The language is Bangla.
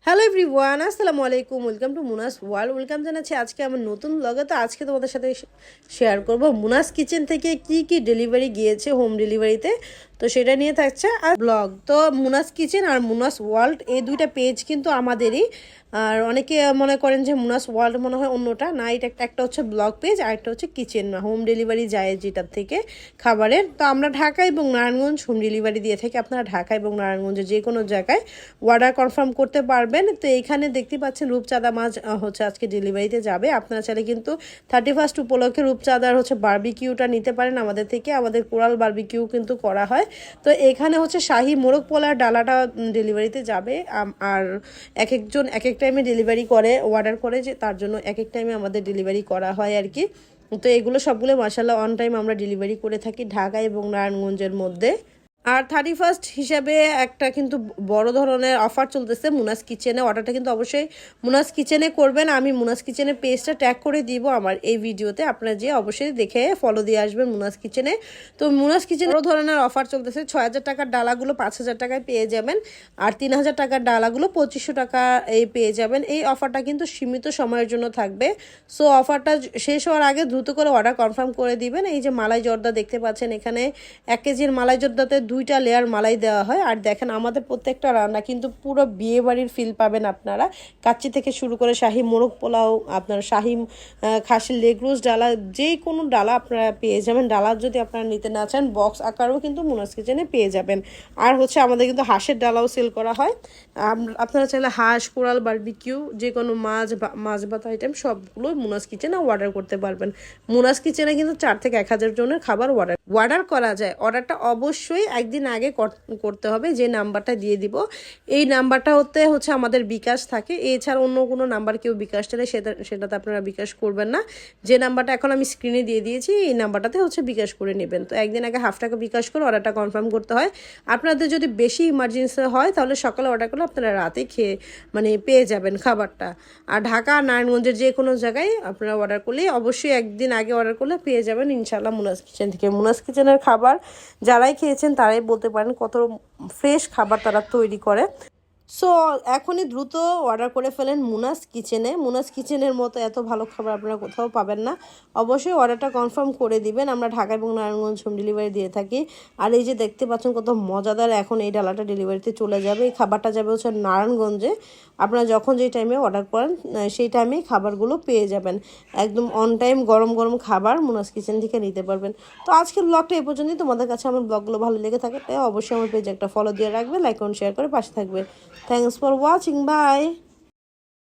হ্যালো এভরিওয়ান, আসসালামু আলাইকুম। Welcome to Muna's world. Welcome জানাচ্ছি আজকে আমার নতুন ব্লগে। তো আজকে তোমাদের সাথে শেয়ার করব মুনাস কিচেন থেকে কি কি ডেলিভারি গিয়েছে হোম ডেলিভারিতে। তো সেটা নিয়ে থাকছে আর ব্লগ। তো মুনাস কিচেন আর মুনাস ওয়ার্ল্ড এই দুইটা পেজ কিন্তু আমাদেরই। আর অনেকে মনে করেন যে মুনাস ওয়ার্ল্ড মনে হয় অন্যটা, না, এটা একটা হচ্ছে ব্লগ পেজ আর একটা হচ্ছে কিচেন, হোম ডেলিভারি যায় যেটার থেকে খাবারের। তো আমরা ঢাকা এবং নারায়ণগঞ্জ হোম ডেলিভারি দিয়ে থাকি। আপনারা ঢাকা এবং নারায়ণগঞ্জে যে কোনো জায়গায় অর্ডার কনফার্ম করতে পারবেন। তো এইখানে দেখতে পাচ্ছেন রূপচাঁদা মাছ হচ্ছে আজকে ডেলিভারিতে যাবে। আপনারা চাইলে কিন্তু 31 উপলক্ষে রূপচাঁদার হচ্ছে বারবিকিউটা নিতে পারেন আমাদের থেকে। আমাদের কোরাল বারবিকিউ কিন্তু করা হয়। তো এখানে হচ্ছে শাহি মোরগ পোলার ডালাটা ডেলিভারিতে যাবে। আর এক একজন এক এক টাইমে ডেলিভারি করে, অর্ডার করে, যে তার জন্য এক এক টাইমে আমাদের ডেলিভারি করা হয় আর কি। তো এগুলো সবগুলো মাশাআল্লাহ অন টাইম আমরা ডেলিভারি করে থাকি ঢাকা এবং নারায়ণগঞ্জের মধ্যে। আর 31 হিসাবে একটা কিন্তু বড় ধরনের অফার চলতেছে মুনাস কিচেনে। অর্ডারটা কিন্তু অবশ্যই মুনাস কিচেনে করবেন। আমি মুনাস কিচেনের পেজটা ট্যাগ করে দিব আমার এই ভিডিওতে, আপনারা যে অবশ্যই দেখে ফলো দিয়ে আসবেন মুনাস কিচেনে। তো মুনাস কিচেনে বড় ধরনের অফার চলতেছে। 6,000 টাকার ডালাগুলো 5,000 টাকায় পেয়ে যাবেন, আর 3,000 টাকার ডালাগুলো 2,500 টাকা এই পেয়ে যাবেন। এই অফারটা কিন্তু সীমিত সময়ের জন্য থাকবে। সো অফারটা শেষ হওয়ার আগে দ্রুত করে অর্ডার কনফার্ম করে দিবেন। এই যে মালাই জর্দা দেখতে পাচ্ছেন, এখানে 1 কেজির মালাই জর্দাতে 2টা লেয়ার মালাই দেওয়া হয়। আর দেখেন আমাদের প্রত্যেকটা রান্না কিন্তু পুরো বিয়ে বাড়ির ফিল পাবেন আপনারা। কাচ্চি থেকে শুরু করে শাহি মোরগ পোলাও, আপনার শাহি খাসির লেগ রোস্ট ডালা, যে কোনো ডালা আপনারা পেয়ে যাবেন। ডালা যদি আপনারা নিতে না চান বক্স আকারও কিন্তু মুনাস কিচেনে পেয়ে যাবেন। আর হচ্ছে আমাদের কিন্তু হাঁসের ডালাও সেল করা হয়। আপনারা চাইলে হাঁস, কোরাল বারবিকিউ, যে কোনো মাছ ভাত আইটেম সবগুলো মুনাস কিচেনে অর্ডার করতে পারবেন। মুনাস কিচেনে কিন্তু 4 থেকে 1,000 জনের খাবার অর্ডার করা যায়। অর্ডারটা অবশ্যই একদিন আগে করতে হবে। যে নাম্বারটা দিয়ে দিব এই নাম্বারটা হচ্ছে আমাদের বিকাশ থাকে। এছাড়া অন্য কোনো নাম্বার কেউ বিকাশ চাইলে সেটাতে আপনারা বিকাশ করবেন না। যে নাম্বারটা এখন আমি স্ক্রিনে দিয়ে দিয়েছি এই নাম্বারটাতে হচ্ছে বিকাশ করে নেবেন। তো একদিন আগে 1/2 টাকা বিকাশ করে অর্ডারটা কনফার্ম করতে হয়। আপনাদের যদি বেশি ইমার্জেন্সি হয় তাহলে সকালে অর্ডার করলে আপনারা রাতে পেয়ে যাবেন খাবারটা। আর ঢাকা নারায়ণগঞ্জের যে কোনো জায়গায় আপনারা অর্ডার করলে অবশ্যই একদিন আগে অর্ডার করলে পেয়ে যাবেন ইনশাআল্লাহ মুনাস কিচেন থেকে। মুনাস কিচেনের খাবার যারাই খেয়েছেন তারাই বলতে পারেন কত ফ্রেশ খাবার তারা তৈরি করে। সো এখনই দ্রুত অর্ডার করে ফেলেন মুনাস কিচেনে। মুনাস কিচেনের মতো এত ভালো খাবার আপনারা কোথাও পাবেন না। অবশ্যই অর্ডারটা কনফার্ম করে দিবেন। আমরা ঢাকা এবং নারায়ণগঞ্জ হোম ডেলিভারি দিয়ে থাকি। আর এই যে দেখতে পাচ্ছেন কত মজাদার, এখন এই ডালাটা ডেলিভারিতে চলে যাবে। এই খাবারটা যাবে হচ্ছে নারায়ণগঞ্জে। আপনারা যখন যে টাইমে অর্ডার করেন সেই টাইমেই খাবারগুলো পেয়ে যাবেন। একদম অন টাইম গরম গরম খাবার মুনাস কিচেন থেকে নিতে পারবেন। তো আজকের ব্লগটা এই পর্যন্তই। তোমাদের কাছে আমার ব্লগগুলো ভালো লেগে থাকে তাই অবশ্যই আমার পেজে একটা ফলো দিয়ে রাখবে, লাইক এবং শেয়ার করে পাশে থাকবে। Thanks for watching. Bye.